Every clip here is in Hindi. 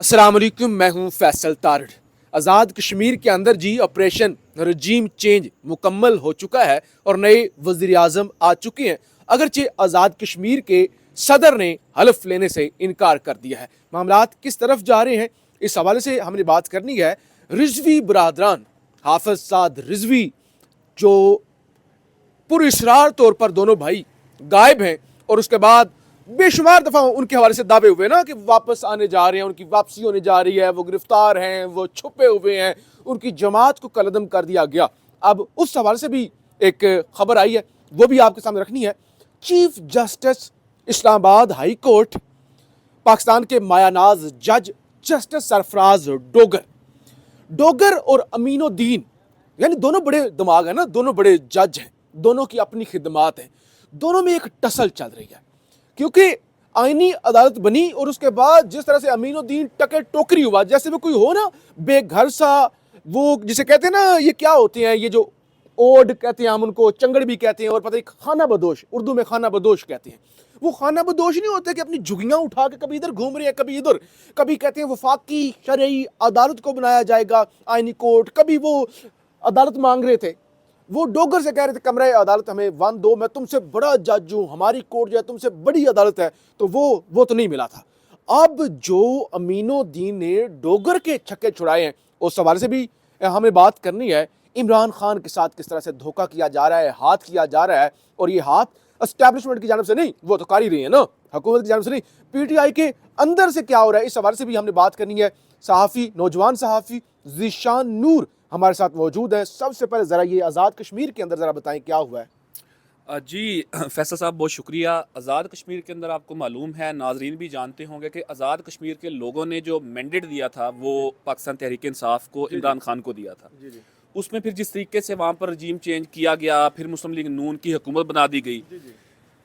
अस्सलाम वालेकुम, मैं हूं फैसल तारड़। आज़ाद कश्मीर के अंदर जी ऑपरेशन रजीम चेंज मुकम्मल हो चुका है और नए वज़ीर आज़म आ चुके हैं। अगरचे आज़ाद कश्मीर के सदर ने हल्फ लेने से इनकार कर दिया है। मामलात किस तरफ जा रहे हैं, इस हवाले से हमने बात करनी है। रिजवी बरादरान हाफिज साद रिजवी जो पुरस्रार तौर पर दोनों भाई गायब हैं और उसके बाद बेशुमार दफ़ा उनके हवाले से दावे हुए ना कि वापस आने जा रहे हैं, उनकी वापसी होने जा रही है, वो गिरफ्तार हैं, वो छुपे हुए हैं, उनकी जमात को कलदम कर दिया गया। अब उस हवाले से भी एक खबर आई है, वो भी आपके सामने रखनी है। Chief justice Islamabad high court Pakistan के मायानाज जज जस्टिस सरफराज डोगर डोगर और अमीनुद्दीन, यानी दोनों बड़े दिमाग है ना, दोनों बड़े जज हैं, दोनों की अपनी खिदमात हैं, दोनों में एक टसल चल रही है। क्योंकि आईनी अदालत बनी और उसके बाद जिस तरह से अमीनुद्दीन टके टोकरी हुआ, जैसे वो कोई हो ना बेघर सा, वो जिसे कहते हैं ना, ये क्या होते हैं, ये जो ओड कहते हैं, हम उनको चंगड़ भी कहते हैं, और पता नहीं खाना बदोश, उर्दू में खाना बदोश कहते हैं। वो खाना बदोश नहीं होते कि अपनी झुगियां उठा के कभी इधर घूम रहे हैं, कभी इधर, कभी कहते हैं वफाकी शरई अदालत को बनाया जाएगा, आईनी कोर्ट, कभी वो अदालत मांग रहे थे। वो डोगर से कह रहे थे कमरे अदालत हमें वन दो, मैं तुमसे बड़ा जज हूं, हमारी कोर्ट जो है तुमसे बड़ी अदालत है, तो वो तो नहीं मिला था। अब जो अमीनुद्दीन ने डोगर के छक्के छुड़ाए हैं, उस हवाले से भी हमें बात करनी है। इमरान खान के साथ किस तरह से धोखा किया जा रहा है, हाथ किया जा रहा है, और ये हाथ एस्टैब्लिशमेंट की जानब से नहीं, वो तो कर ही रही है ना, हुकूमत की जानब से नहीं, पीटीआई के अंदर से क्या हो रहा है, इस हवाले से भी हमने बात करनी है। सहाफ़ी, नौजवान सहाफ़ी ज़ीशान नूर हमारे साथ मौजूद है। सबसे पहले ज़रा ये आज़ाद कश्मीर के अंदर ज़रा बताएं क्या हुआ है। जी फैसल साहब, बहुत शुक्रिया। आज़ाद कश्मीर के अंदर आपको मालूम है, नाजरीन भी जानते होंगे कि आज़ाद कश्मीर के लोगों ने जो मैंडेट दिया था वो पाकिस्तान तहरीक इंसाफ को, इमरान खान को दिया था। उसमें फिर जिस तरीके से वहाँ पर रजीम चेंज किया गया, फिर मुस्लिम लीग नून की हुकूमत बना दी गई।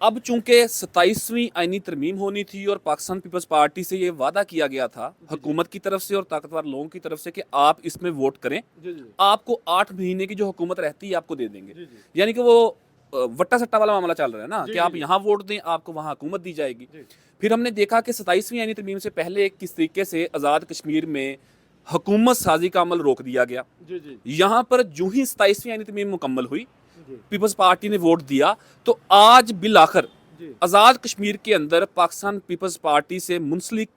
अब चूंकि 27वीं आईनी तरमीम होनी थी और पाकिस्तान पीपल्स पार्टी से ये वादा किया गया था हुकूमत की तरफ से और ताकतवर लोगों की तरफ से कि आप इसमें वोट करें, आपको 8 महीने की जो हुकूमत रहती है आपको दे देंगे। यानी कि वो वट्टा सट्टा वाला मामला चल रहा है ना, कि आप यहाँ वोट दें, आपको वहाँ हुकूमत दी जाएगी। फिर हमने देखा कि 27वीं आईनी तरमीम से पहले किस तरीके से आज़ाद कश्मीर में हुकूमत साजी का अमल रोक दिया गया। यहाँ पर जो ही 27वीं आईनी तरमीम मुकम्मल हुई, पीपल्स पार्टी ने वोट दिया, तो आज बिल आखिर आज़ाद कश्मीर के अंदर पाकिस्तान पीपल्स पार्टी से मुंसलिक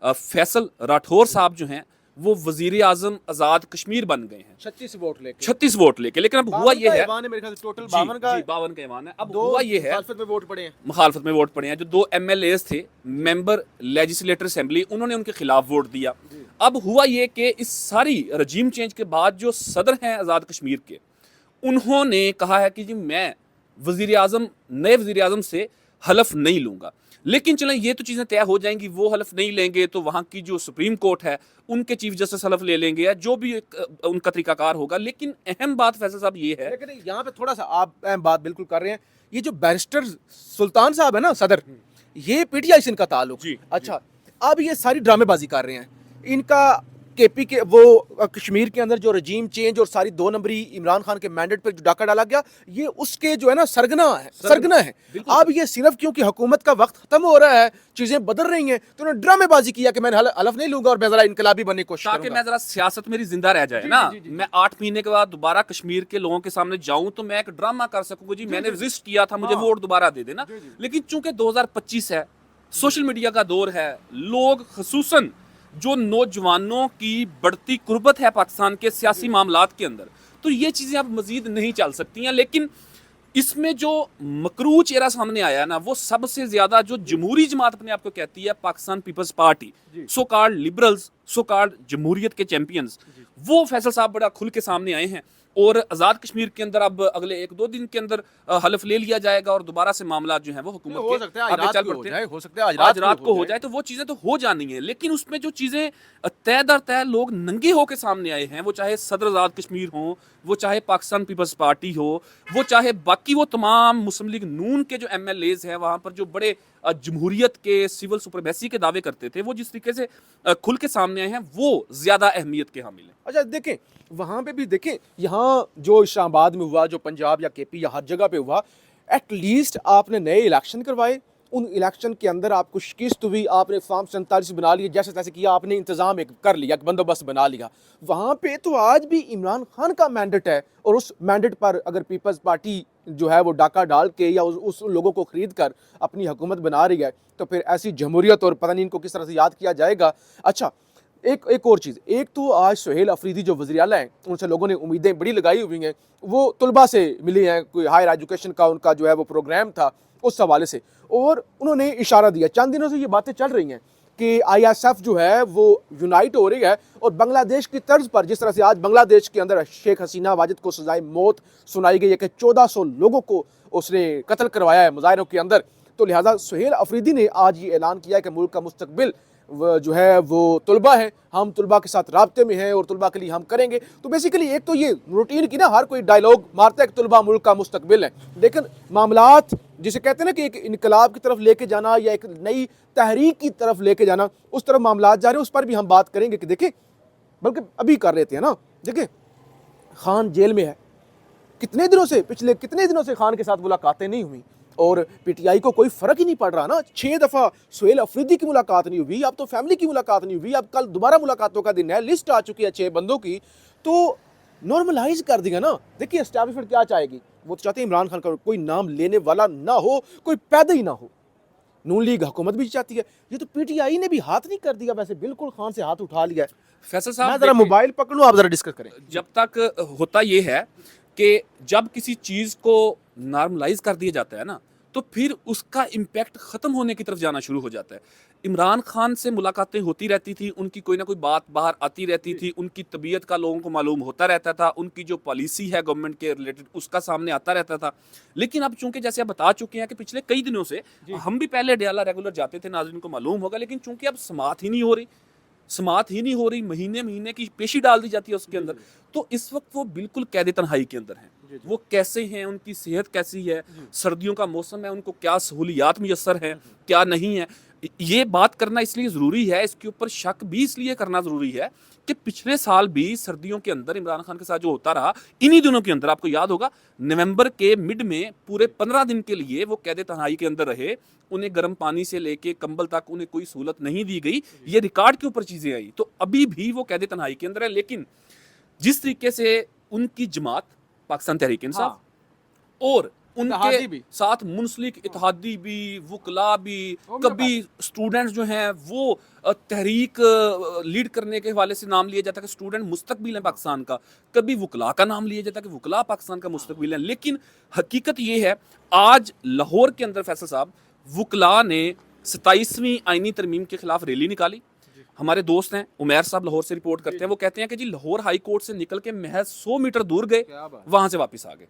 फैसल राठौर साहब जो हैं वो वजीर आजम आज़ाद कश्मीर बन गए हैं 36 वोट लेके। 36 वोट लेके। लेकिन अब हुआ ये है, मेरे ख्याल से टोटल जी, 52 का, जी, 52 का ईमान है। अब दो हुआ ये है, मुखालफत में वोट पड़े हैं। मुखालफत में वोट पड़े हैं, जो 2 MLAs थे, मेंबर लेजिस्लेटर असेंबली, उन्होंने उनके खिलाफ वोट दिया। अब हुआ ये कि इस सारी रजीम चेंज के बाद जो सदर हैं आज़ाद कश्मीर के, उन्होंने कहा है कि जी मैं वजीर आजम, नए वजीर आजम से हलफ नहीं लूंगा। लेकिन चलें, ये तो चीज़ें तय हो जाएंगी, वो हलफ नहीं लेंगे तो वहाँ की जो सुप्रीम कोर्ट है उनके चीफ जस्टिस हलफ ले लेंगे, या जो भी उनका तरीकाकार होगा। लेकिन अहम बात फैसल साहब ये है, लेकिन यहाँ पे थोड़ा सा आप अहम बात बिल्कुल कर रहे हैं, ये जो बैरिस्टर सुल्तान साहब है ना सदर, ये पीटीआई से इनका ताल्लुक। जी, अच्छा, अब ये सारी ड्रामेबाजी कर रहे हैं, इनका केपी के वो कश्मीर के अंदर जो रजीम चेंज और सारी 2 नंबरी इमरान खान के मैंडेट पर जो डाका डाला गया, ये उसके जो है ना सरगना है। अब ये सिर्फ क्योंकि हुकूमत का वक्त खत्म हो रहा है, चीजें बदल रही हैं, तो उन्होंने ड्रामेबाजी किया कि मैं हलफ नहीं लूंगा और मैं जरा इनकलाबी बनने की कोशिश ताकि करूंगा, मैं जरा सियासत मेरी जिंदा रह जाए ना। मैं 8 महीने के बाद दोबारा कश्मीर के लोगों के सामने जाऊं तो मैं एक ड्रामा कर सकूंगा, जी मैंने रजिस्ट किया था, मुझे वोट दोबारा दे देना। लेकिन चूंकि 2025 है, सोशल मीडिया का दौर है, लोग खसूसन जो नौजवानों की बढ़ती कुर्बत है पाकिस्तान के सियासी मामलात के अंदर, तो ये चीजें अब मजीद नहीं चल सकती हैं। लेकिन इसमें जो मकरू चेहरा सामने आया ना, वो सबसे ज्यादा जो जमहूरी जमात अपने आप को कहती है Pakistan Peoples Party, so called liberals, so called जमहूरियत के चैंपियंस, वो फैसल साहब बड़ा खुल के सामने आए हैं। और आज़ाद कश्मीर के अंदर अब अगले 1-2 दिन के अंदर हलफ ले लिया जाएगा और दोबारा से मामला जो है वो हुकूमत हो के सकता है आज आगे रात चल को हो पड़ते जाए, हैं। हो सकता है आज रात को हो जाए, तो वो चीजें तो हो जानी है। लेकिन उसमें जो चीजें तय दर तय लोग नंगे होकर सामने आए हैं, वो चाहे सदर आज़ाद कश्मीर हो, वो चाहे पाकिस्तान पीपल्स पार्टी हो, वो चाहे बाकी वो तमाम मुस्लिम लीग नून के जो MLAs हैं वहां पर जो बड़े जमहूरियत के, सिविल सुपरमेसी के दावे करते थे, वो जिस तरीके से खुल के सामने आए हैं, वो ज्यादा अहमियत के हामिल है। अच्छा देखें, वहाँ पे भी देखें, यहाँ जो इस्लामाबाद में हुआ, जो पंजाब या केपी या हर जगह पे हुआ, एटलीस्ट आपने नए इलेक्शन करवाए, उन इलेक्शन के अंदर आपको शिकस्त हुई, आपने फॉर्म 47 बना लिए, जैसे तैसे किया, आपने इंतज़ाम एक कर लिया, एक बंदोबस्त बना लिया। वहाँ पे तो आज भी इमरान खान का मैंडेट है, और उस मैंडेट पर अगर पीपल्स पार्टी जो है वो डाका डाल के या उस लोगों को खरीद कर अपनी हुकूमत बना रही है, तो फिर ऐसी जमहूरियत और पता नहीं इनको किस तरह से याद किया जाएगा। अच्छा, एक और चीज़, एक तो आज सुहेल अफरीदी जो वज़ीर आला हैं, उनसे लोगों ने उम्मीदें बड़ी लगाई हुई हैं, वो तलबा से मिले हैं, कोई हायर एजुकेशन का उनका जो है वो प्रोग्राम था उस हवाले से, और उन्होंने इशारा दिया, चंद दिनों से ये बातें चल रही हैं कि ISF जो है वो यूनाइट हो रही है, और बांग्लादेश की तर्ज पर जिस तरह से आज बांग्लादेश के अंदर शेख हसीना वाजिद को सजाए मौत सुनाई गई है कि 1400 लोगों को उसने कत्ल करवाया है मुजाहिरों के अंदर, तो लिहाजा सुहेल अफरीदी ने आज ये ऐलान किया कि मुल्क का मुस्तकबिल जो है वो तलबा है, हम तलबा के साथ राब्ते में हैं और तलबा के लिए हम करेंगे। तो बेसिकली एक तो ये रूटीन की ना हर कोई डायलॉग मारता है कि तलबा मुल्क का मुस्तकबिल है, लेकिन मामलात जिसे कहते हैं ना कि एक इनकलाब की तरफ लेके जाना या एक नई तहरीक की तरफ लेके जाना, उस तरफ मामलात जा रहे हैं, उस पर भी हम बात करेंगे कि देखें, बल्कि अभी कर रहे थे ना, देखें खान जेल में है, कितने दिनों से, पिछले कितने दिनों से खान के साथ मुलाकातें नहीं हुई, और PTI को कोई फर्क ही नहीं पड़ रहा ना। 6 दफ़ा सुहेल अफरीदी की मुलाकात नहीं हुई, अब तो फैमिली की मुलाकात नहीं हुई, अब कल दोबारा मुलाकातों का दिन है, लिस्ट आ चुकी है 6 बंदों की, तो नॉर्मलाइज कर दिया ना। देखिए एस्टैब्लिशमेंट क्या चाहेगी, वो तो चाहते हैं इमरान खान का कोई नाम लेने वाला ना हो, कोई पैदा ही ना हो। नून लीग हुकूमत भी चाहती है, ये तो PTI ने भी हाथ नहीं कर दिया, वैसे बिल्कुल खान से हाथ उठा लिया है। फैसल मैं साहब जरा देखिए, मोबाइल पकड़ लूँ, आप जरा डिस्कस करें। जब तक होता ये है कि जब किसी चीज़ को नॉर्मलाइज कर दिया जाता है ना, तो फिर उसका इम्पैक्ट ख़त्म होने की तरफ जाना शुरू हो जाता है। इमरान खान से मुलाकातें होती रहती थी, उनकी कोई ना कोई बात बाहर आती रहती थी, उनकी तबीयत का लोगों को मालूम होता रहता था, उनकी जो पॉलिसी है गवर्नमेंट के रिलेटेड उसका सामने आता रहता था। लेकिन अब चूंकि जैसे आप बता चुके हैं कि पिछले कई दिनों से, हम भी पहले डयाला रेगुलर जाते थे, नाज़रीन को मालूम होगा, लेकिन चूंकि अब समात ही नहीं हो रही, महीने महीने की पेशी डाल दी जाती है उसके अंदर, तो इस वक्त वो बिल्कुल कैद तन्हाई के अंदर हैं। वो कैसे हैं, उनकी सेहत कैसी है, सर्दियों का मौसम है, उनको क्या सहूलियात मुयस्सर हैं, क्या नहीं है, ये बात करना इसलिए ज़रूरी है, इसके ऊपर शक भी इसलिए करना ज़रूरी है कि पिछले साल भी सर्दियों के अंदर इमरान खान के साथ जो होता रहा, इन्हीं दिनों के अंदर आपको याद होगा नवंबर के मिड में पूरे 15 दिन के लिए वो कैद तन्हाई के अंदर रहे, उन्हें गर्म पानी से लेके कंबल तक उन्हें कोई सहूलत नहीं दी गई, ये रिकॉर्ड के ऊपर चीज़ें आई। तो अभी भी वो कैद तन्हाई के अंदर है, लेकिन जिस तरीके से उनकी जमात पाकिस्तान तहरीक इंसाफ और इत्तेहादी उनके भी, साथ मुंसलिक इत्तेहादी भी, वकला भी, कभी स्टूडेंट्स जो हैं वो तहरीक लीड करने के हवाले से नाम लिया जाता है कि स्टूडेंट मुस्तकबिल है पाकिस्तान का, कभी वकला का नाम लिया जाता है कि वकला पाकिस्तान का मुस्तकबिल है। लेकिन हकीकत ये है, आज लाहौर के अंदर फैसल साहब वकला ने 27वीं आईनी तरमीम के खिलाफ रैली निकाली। हमारे दोस्त हैं उमैर साहब लाहौर से रिपोर्ट करते हैं, वो कहते हैं कि जी लाहौर हाई कोर्ट से निकल के महज 100 मीटर दूर गए, वहां से वापस आ गए।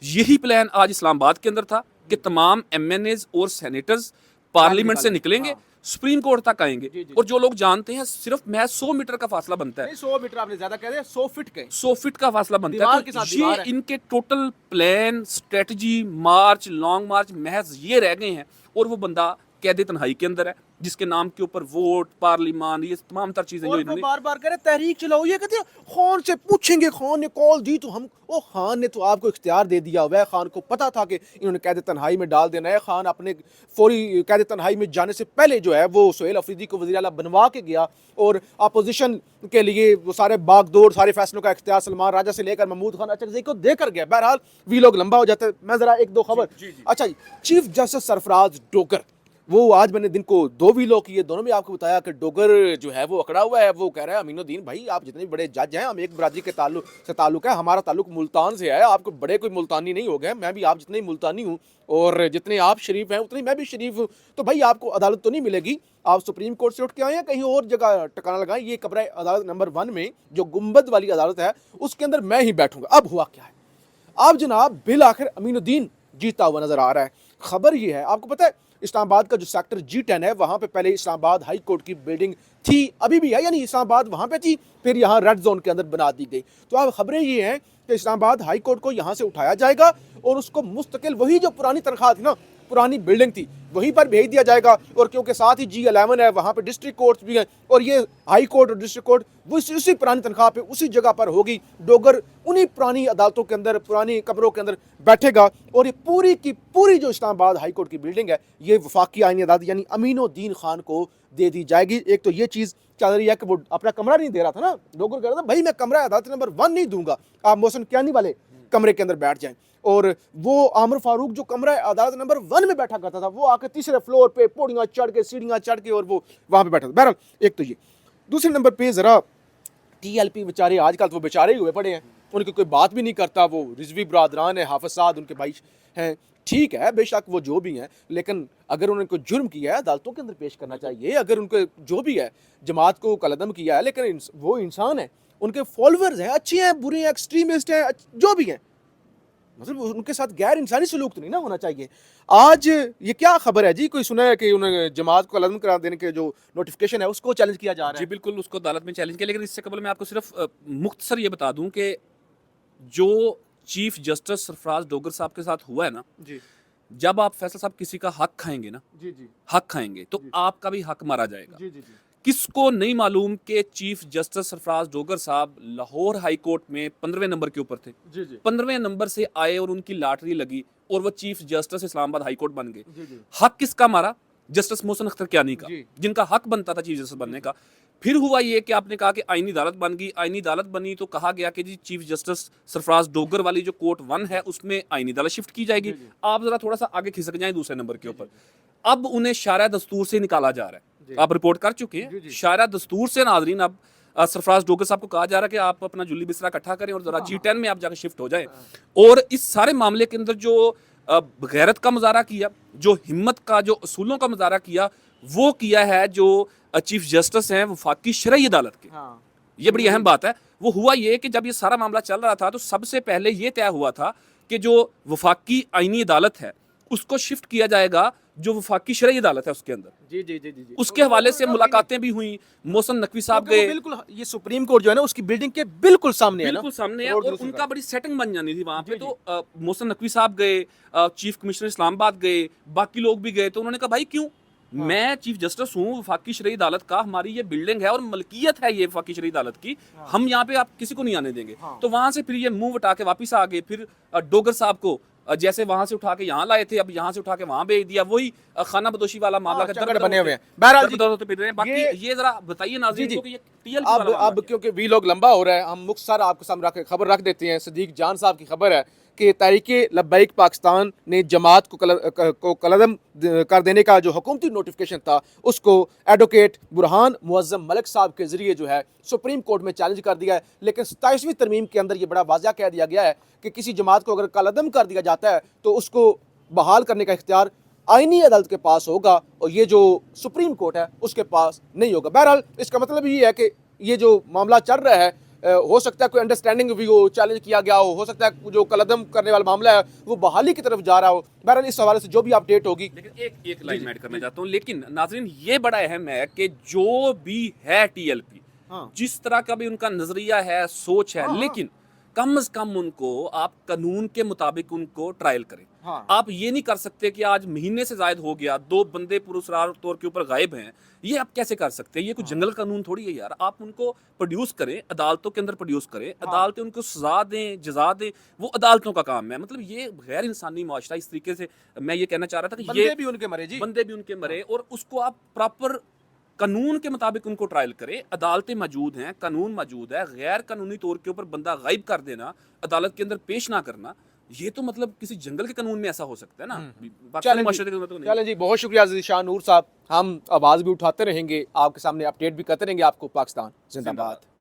यही प्लान आज इस्लामाबाद के अंदर था कि तमाम MNAs और सेनेटर्स पार्लियामेंट से निकलेंगे, सुप्रीम कोर्ट तक आएंगे, और जो लोग जानते हैं सिर्फ महज 100 मीटर का फासला बनता है, 100 मीटर आपने ज्यादा कह दिया, 100 फीट के 100 फीट का फासला बनता दीवार है। के तो साथ दीवार ये है। इनके टोटल प्लान, स्ट्रेटजी, मार्च, लॉन्ग मार्च महज ये रह गए हैं, और वो बंदा कैद तन्हाई के अंदर है, जिसके नाम के ऊपर वोट, पार्लियामान, ये तमाम तर चीजें जो और वो इन्होंने बार बार कह रहे तहरीक चलाओ, ये कहते हैं खान से पूछेंगे, खान ने कॉल दी तो हम, ओ खान ने तो आपको इख्तियार दे दिया हुआ है, खान को पता था कि इन्होंने कैद तन्हाई में डाल देना है। खान अपने फौरी कैद तन्हाई में जाने से पहले जो है वो सुहेल अफरीदी को वज़ीर आला बनवा के गया, और अपोजिशन के लिए वो सारे बागडोर, सारे फैसलों का इख्तियार सलमान राजा से लेकर महमूद खान अचकज़ई को देकर गया। बहरहाल वी लोग लंबा हो जाता है, मैं जरा एक दो खबर। अच्छा, चीफ जस्टिस सरफराज डोगर, वो आज मैंने दिन को 2 वीलॉग किए, दोनों में आपको बताया कि डोगर जो है वो अकड़ा हुआ है। वो कह रहा है अमीनुद्दीन भाई आप जितने बड़े जज हैं, हम एक बरादरी के ताल्लुक है, हमारा ताल्लुक मुल्तान से है, आपको बड़े कोई मुल्तानी नहीं हो गए, मैं भी आप जितने मुल्तानी हूँ, और जितने आप शरीफ हैं उतने मैं भी शरीफ हूँ, तो भाई आपको अदालत तो नहीं मिलेगी, आप सुप्रीम कोर्ट से उठ के आए हैं, कहीं और जगह टिकाना लगाएं, ये कब्र अदालत नंबर 1 में जो गुम्बद वाली अदालत है उसके अंदर मैं ही बैठूंगा। अब हुआ क्या है, अब जनाब बिल आखिर अमीनुद्दीन जीता हुआ नजर आ रहा है। खबर ये है, आपको पता है इस्लामाबाद का जो सेक्टर G10 है, वहाँ पे पहले इस्लामाबाद हाई कोर्ट की बिल्डिंग थी, अभी भी है, यानी इस्लामाबाद वहाँ पे थी, फिर यहाँ रेड जोन के अंदर बना दी गई। तो अब खबरें ये हैं कि इस्लामाबाद हाई कोर्ट को यहाँ से उठाया जाएगा और उसको मुस्तकिल वही जो पुरानी तनख्वाह थी ना पुरानी बिल्डिंग थी वहीं पर भेज दिया जाएगा। और क्योंकि साथ ही G11 है, वहाँ पे डिस्ट्रिक्ट कोर्ट्स भी हैं और ये हाई कोर्ट और डिस्ट्रिक्ट कोर्ट वो उसी पुरानी तनख्वाह पे उसी जगह पर होगी। डोगर उन्हीं पुरानी अदालतों के अंदर, पुरानी कमरों के अंदर बैठेगा और ये पूरी की पूरी जो इस्लामाबाद हाई कोर्ट की बिल्डिंग है ये वफाकी आईनी अदालत यानी अमीनुद्दीन खान को दे दी जाएगी। एक तो ये चीज़ चल रही है कि वो अपना कमरा नहीं दे रहा था ना, डोगर कह रहा था भाई मैं कमरा अदालत नंबर 1 नहीं दूंगा, आप मोहसिन कियानी वाले कमरे के अंदर बैठ जाएं। और वो आमिर फारूक जो कमरा अदालत नंबर 1 में बैठा करता था वो आके तीसरे फ्लोर पे पौड़ियाँ चढ़ के सीढ़ियाँ चढ़ के और वो वहाँ पे बैठा था। बहरहाल एक तो ये, दूसरे नंबर पे ज़रा TLP बेचारे आजकल तो वो बेचारे ही हुए पड़े हैं, उनकी कोई बात भी नहीं करता। वो रिजवी बरादरान है, हाफिज साद उनके भाई हैं, ठीक है बेशक वो जो भी हैं, लेकिन अगर उन्होंने कोई जुर्म किया है अदालतों के अंदर पेश करना चाहिए। अगर उनको जो भी है जमात को कलदम किया है, लेकिन वो इंसान है, उनके फॉलोअर्स हैं, अच्छे हैं, बुरे हैं, एक्सट्रीमिस्ट हैं, जो भी हैं, मतलब उनके साथ गैर इंसानी सलूक तो नहीं ना होना चाहिए। आज ये क्या खबर है जी, कोई सुना है कि उन्हें जमात को कलदम करा देने के जो नोटिफिकेशन है उसको चैलेंज किया जा रहा जी है? बिल्कुल, उसको अदालत में चैलेंज किया, लेकिन इससे कबल मैं आपको सिर्फ मुख्तसर ये बता दूं कि जो चीफ जस्टिस सरफराज डोगर साहब के साथ हुआ है ना, जी जब आप फैसल साहब किसी का हक खाएंगे ना, जी जी हक खाएंगे तो आपका भी हक मारा जाएगा। जी जी जी किसको नहीं मालूम कि चीफ जस्टिस सरफराज डोगर साहब लाहौर हाई कोर्ट में 15वें नंबर के ऊपर थे। जी जी 15वें नंबर से आए और उनकी लॉटरी लगी और वो chief justice Islamabad high court बन गए। जी जी हक किसका मारा? जस्टिस मोहसिन अख्तर कियानी का, जी। जिनका हक बनता था चीफ जस्टिस बनने का। फिर हुआ ये कि आपने कहा कि आईनी अदालत बन गई, आईनी अदालत बनी तो कहा गया कि जी चीफ जस्टिस सरफराज डोगर वाली जो कोर्ट 1 है उसमें आईनी अदालत शिफ्ट की जाएगी। आप जरा थोड़ा सा आगे खिसक जाएं दूसरे नंबर के ऊपर, अब उन्हें शारा दस्तूर से निकाला जा रहा है। आप रिपोर्ट कर चुके हैं शारा दस्तूर से। नाजरीन, अब सरफराज डोगर साहब को कहा जा रहा है कि आप अपना जुल्ली बिस्तरा इकट्ठा करें और जरा G10 में आप जाकर शिफ्ट हो जाएं। और इस सारे मामले के अंदर जो गैरत का मुजाहरा किया, जो हिम्मत का, जो असूलों का मुजाहरा किया, वो किया है जो चीफ जस्टिस हैं वफाकी शरई अदालत के। हाँ ये बड़ी अहम बात है। वो हुआ ये कि जब ये सारा मामला चल रहा था तो सबसे पहले ये तय हुआ था कि जो वफाकी आईनी अदालत है उसको शिफ्ट किया जाएगा जो वफाकी शरई अदालत है उसके अंदर। जी जी जी जी उसके हवाले से मुलाकातें भी हुई, मोहसिन नकवी साहब क्योंकि वो गए, बिल्कुल ये सुप्रीम कोर्ट जो है ना उसकी बिल्डिंग के बिल्कुल सामने है ना, बिल्कुल सामने है, रोड और दूसरी उनका तरफ। बड़ी सेटिंग बन जानी थी वहां पे। जी, तो मोहसिन नकवी साहब गए, चीफ कमिश्नर इस्लामाबाद गए, बाकी लोग भी गए। तो उन्होंने कहा भाई क्यों, मैं चीफ जस्टिस हूँ वफाकी शरई अदालत का, हमारी ये बिल्डिंग है और मलकियत है ये वफाकी शरई अदालत की, हम यहाँ पे आप किसी को नहीं आने देंगे। तो वहां से फिर ये मुंह उठा के वापिस आ गए। फिर डोगर साहब को जैसे वहां से उठा के यहाँ लाए थे, अब यहाँ से उठा के वहां भेज दिया। वही खाना बदोशी वाला मामला का चक्कर बने हुए हैं। बहरहाल जी, दर फिर रहे हैं। बाकी ये जरा बताइए नाज़रीन को कि ये TLP वाला मामला अब क्योंकि वी लोग लंबा हो रहा है, हम मुख्तसर आपके सामने खबर रख देते हैं। सदीक जान साहब की खबर है कि तहरीके लब्बैक पाकिस्तान ने जमात को कलदम कर देने का जो हुकूमती नोटिफिकेशन था उसको एडवोकेट बुरहान मुअज़्ज़म मलिक साहब के ज़रिए जो है सुप्रीम कोर्ट में चैलेंज कर दिया है। लेकिन 27वीं तरमीम के अंदर ये बड़ा वाज़ह कह दिया गया है कि किसी जमात को अगर कलदम कर दिया जाता है तो उसको बहाल करने का इख्तियार आईनी अदालत के पास होगा और ये जो सुप्रीम कोर्ट है उसके पास नहीं होगा। बहरहाल इसका मतलब ये है कि ये जो मामला चल रहा है हो सकता है कोई अंडरस्टैंडिंग भी हो, चैलेंज किया गया हो सकता है जो कलदम करने वाला मामला है वो बहाली की तरफ जा रहा हो। बहरहाल इस हवाले से जो भी अपडेट होगी। लेकिन एक लाइन ऐड करना चाहता हूँ, लेकिन नाजरीन ये बड़ा अहम है कि जो भी है TLP, जिस तरह का भी उनका नजरिया है, सोच है, लेकिन कम से कम उनको आप कानून के मुताबिक उनको ट्रायल करें। आप ये नहीं कर सकते कि आज महीने से ज्यादा हो गया, 2 बंदे पुरस्कार तौर के ऊपर गायब हैं, ये आप कैसे कर सकते हैं? ये कोई जंगल कानून थोड़ी है यार। आप उनको प्रोड्यूस करें, अदालतों के अंदर प्रोड्यूस करें, अदालतें उनको सजा दें, जजा दें, वो अदालतों का काम है। मतलब ये गैर इंसानी मुआशरा, इस तरीके से मैं ये कहना चाह रहा था कि बंदे भी उनके मरे जी, बंदे भी उनके मरे, और उसको आप प्रॉपर कानून के मुताबिक उनको ट्रायल करें। अदालतें मौजूद हैं, कानून मौजूद है। गैर कानूनी तौर के ऊपर बंदा गायब कर देना, अदालत के अंदर पेश ना करना, ये तो मतलब किसी जंगल के कानून में ऐसा हो सकता है ना, पाकिस्तानी माशरे के अंदर तो नहीं। चलें जी, बहुत शुक्रिया ज़ीशान नूर साहब। हम आवाज़ भी उठाते रहेंगे, आपके सामने अपडेट भी करते रहेंगे। आपको पाकिस्तान जिंदाबाद।